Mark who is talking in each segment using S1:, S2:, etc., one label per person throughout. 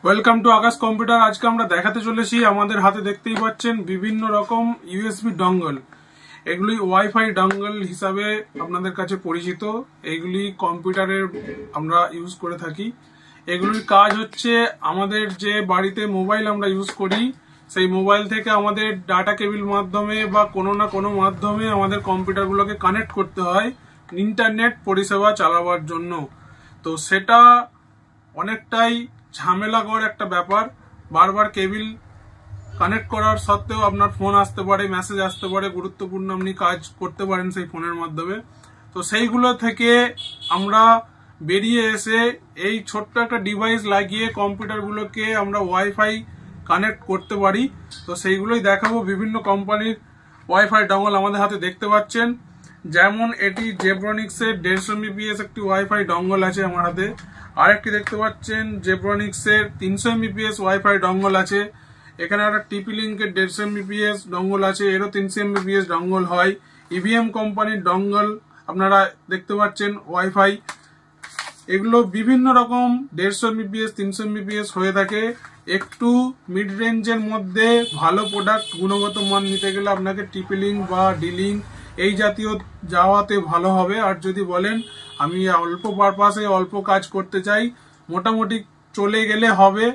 S1: Welcome to Akash computer. আজকে আমরা দেখাতে চলেছি, আমাদের হাতে দেখতেই পাচ্ছেন বিভিন্ন রকম ইউএসবি ডঙ্গল। এগুলি ওয়াইফাই ডঙ্গল হিসাবে আপনাদের কাছে পরিচিত। এগুলি কম্পিউটারের আমরা ইউজ করে থাকি। এগুলির কাজ হচ্ছে, আমাদের যে বাড়িতে মোবাইল আমরা ইউজ করি, সেই মোবাইল থেকে আমাদের ডাটা কেবিল মাধ্যমে বা কোনো না কোনো মাধ্যমে আমাদের কম্পিউটারগুলোকে কানেক্ট করতে হয় ইন্টারনেট পরিষেবা চালাবার জন্য। তো সেটা অনেকটাই ঝামেলাকর একটা ব্যাপার। বারবার কেবিল কানেক্ট করার সত্ত্বেও আপনার ফোন আসতে পারে, মেসেজ আসতে পারে, গুরুত্বপূর্ণ আপনি কাজ করতে পারেন সেই ফোনের মাধ্যমে। তো সেইগুলো থেকে আমরা বেরিয়ে এসে এই ছোট্ট একটা ডিভাইস লাগিয়ে কম্পিউটারগুলোকে আমরা ওয়াইফাই কানেক্ট করতে পারি। তো সেইগুলোই দেখাবো। বিভিন্ন কোম্পানির ওয়াইফাই ডঙ্গল আমাদের হাতে দেখতে পাচ্ছেন। যেমন এটি জেব্রনিক্সের 150 mbps একটি ওয়াইফাই ডঙ্গল আছে আমার হাতে। আরেকটি দেখতে পাচ্ছেন জেব্রনিক্সের 300 mbps ওয়াইফাই ডঙ্গল আছে। এখানে একটা টিপি লিঙ্কের 150 mbps ডঙ্গল আছে, এরও 300 mbps ডঙ্গল হয়। ইভিএম কোম্পানির ডঙ্গল আপনারা দেখতে পাচ্ছেন ওয়াইফাই। এগুলো বিভিন্ন রকম 150 mbps 300 mbps হয়ে থাকে। একটু মিড রেঞ্জের মধ্যে ভালো প্রোডাক্ট গুণগত মান নিতে গেলে আপনাকে টিপি লিঙ্ক বা ডি লিঙ্ক এই জাতীয় যাওয়াতে ভালো হবে। আর যদি বলেন আমি অল্প পারপাসে অল্প কাজ করতে চাই, মোটামুটি চলে গেলে হবে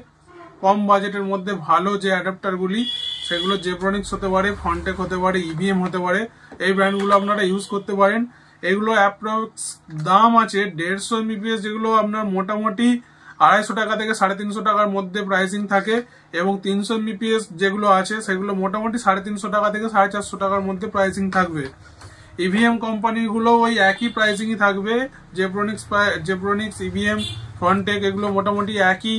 S1: কম বাজেটের মধ্যে ভালো যে অ্যাডাপ্টারগুলি, সেগুলো জেব্রনিক্স হতে পারে, ফন্টেক হতে পারে, ইভিএম হতে পারে। এই ব্র্যান্ডগুলো আপনারা ইউজ করতে পারেন। এগুলো অ্যাপ্রক্স দাম আছে 150 mbps, যেগুলো আপনার মোটামুটি 250 টাকা থেকে 350 টাকার মধ্যে প্রাইসিং থাকে, এবং 300 mbps যেগুলো আছে সেগুলো মোটামুটি 350 টাকা থেকে 450 টাকার মধ্যে প্রাইসিং থাকবে। ইভিএম কোম্পানিগুলো ওই একই প্রাইসিংই থাকবে। জেব্রনিক্স, ইভিএম, ফন্টেক এগুলো মোটামুটি একই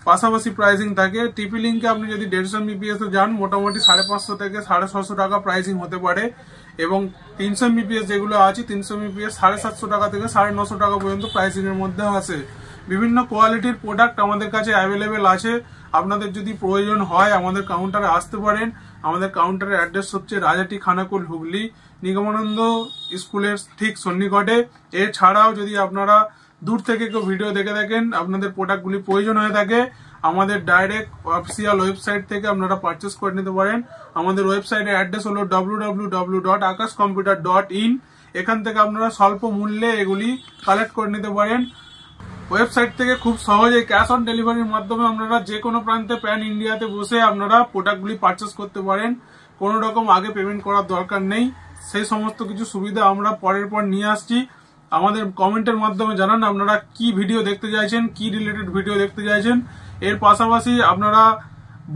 S1: পাশাপাশি প্রাইসিং থাকে। টিপি লিঙ্কে আপনি যদি 150 mbps এ যান, মোটামুটি 550 থেকে 650 টাকা প্রাইসিং হতে পারে, এবং 300 mbps যেগুলো আছে 300 mbps 750 টাকা থেকে 950 টাকা পর্যন্ত প্রাইসিং এর মধ্যে আছে। বিভিন্ন কোয়ালিটির প্রোডাক্ট আমাদের কাছে অ্যাভেলেবেল আছে। আপনাদের যদি প্রয়োজন হয় আমাদের কাউন্টারে আসতে পারেন। আমাদের কাউন্টারের অ্যাড্রেস হচ্ছে রাজাটি খানাকুল, হুগলি, নিগমানন্দ স্কুলের ঠিক সন্নিকটে। এছাড়াও যদি আপনারা দূর থেকে কেউ ভিডিও দেখে থাকেন, আপনাদের প্রোডাক্টগুলি প্রয়োজন হয়ে থাকে, আমাদের ডাইরেক্ট অফিসিয়াল ওয়েবসাইট থেকে আপনারা পারচেস করে নিতে পারেন। আমাদের ওয়েবসাইটের অ্যাড্রেস হলো www.akashcomputer.in। এখান থেকে আপনারা স্বল্প মূল্যে এগুলি কালেক্ট করে নিতে পারেন। ওয়েবসাইট থেকে খুব সহজেই ক্যাশ অন ডেলিভারির মাধ্যমে আপনারা যে কোনো প্রান্তে প্যান ইন্ডিয়াতে বসে আপনারা প্রোডাক্টগুলি পারচেস করতে পারেন। কোনো রকম আগে পেমেন্ট করার দরকার নেই। সেই সমস্ত কিছু সুবিধা আমরা পরের পর নিয়ে আসছি। আমাদের কমেন্টের মাধ্যমে জানান আপনারা কি ভিডিও দেখতে চাইছেন, কি রিলেটেড ভিডিও দেখতে চাইছেন। এর পাশাপাশি আপনারা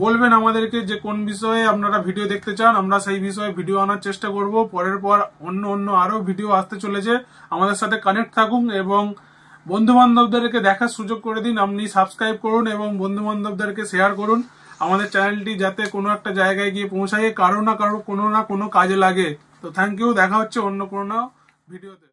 S1: বলবেন আমাদেরকে যে কোন বিষয়ে আপনারা ভিডিও দেখতে চান, আমরা সেই বিষয়ে ভিডিও আনার চেষ্টা করব। পরের পর অন্য আরো ভিডিও আসতে চলেছে। আমাদের সাথে কানেক্ট থাকুন এবং বন্ধু বান্ধবদেরকে দেখার সুযোগ করে দিন। আপনি সাবস্ক্রাইব করুন এবং বন্ধু বান্ধবদেরকে শেয়ার করুন। আমাদের চ্যানেলটি যাতে কোনো একটা জায়গায় গিয়ে পৌঁছায়, কারো না কারো কোনো না কোনো কাজে লাগে। তো থ্যাংক ইউ। দেখা হচ্ছে অন্য কোনো ভিডিওতে।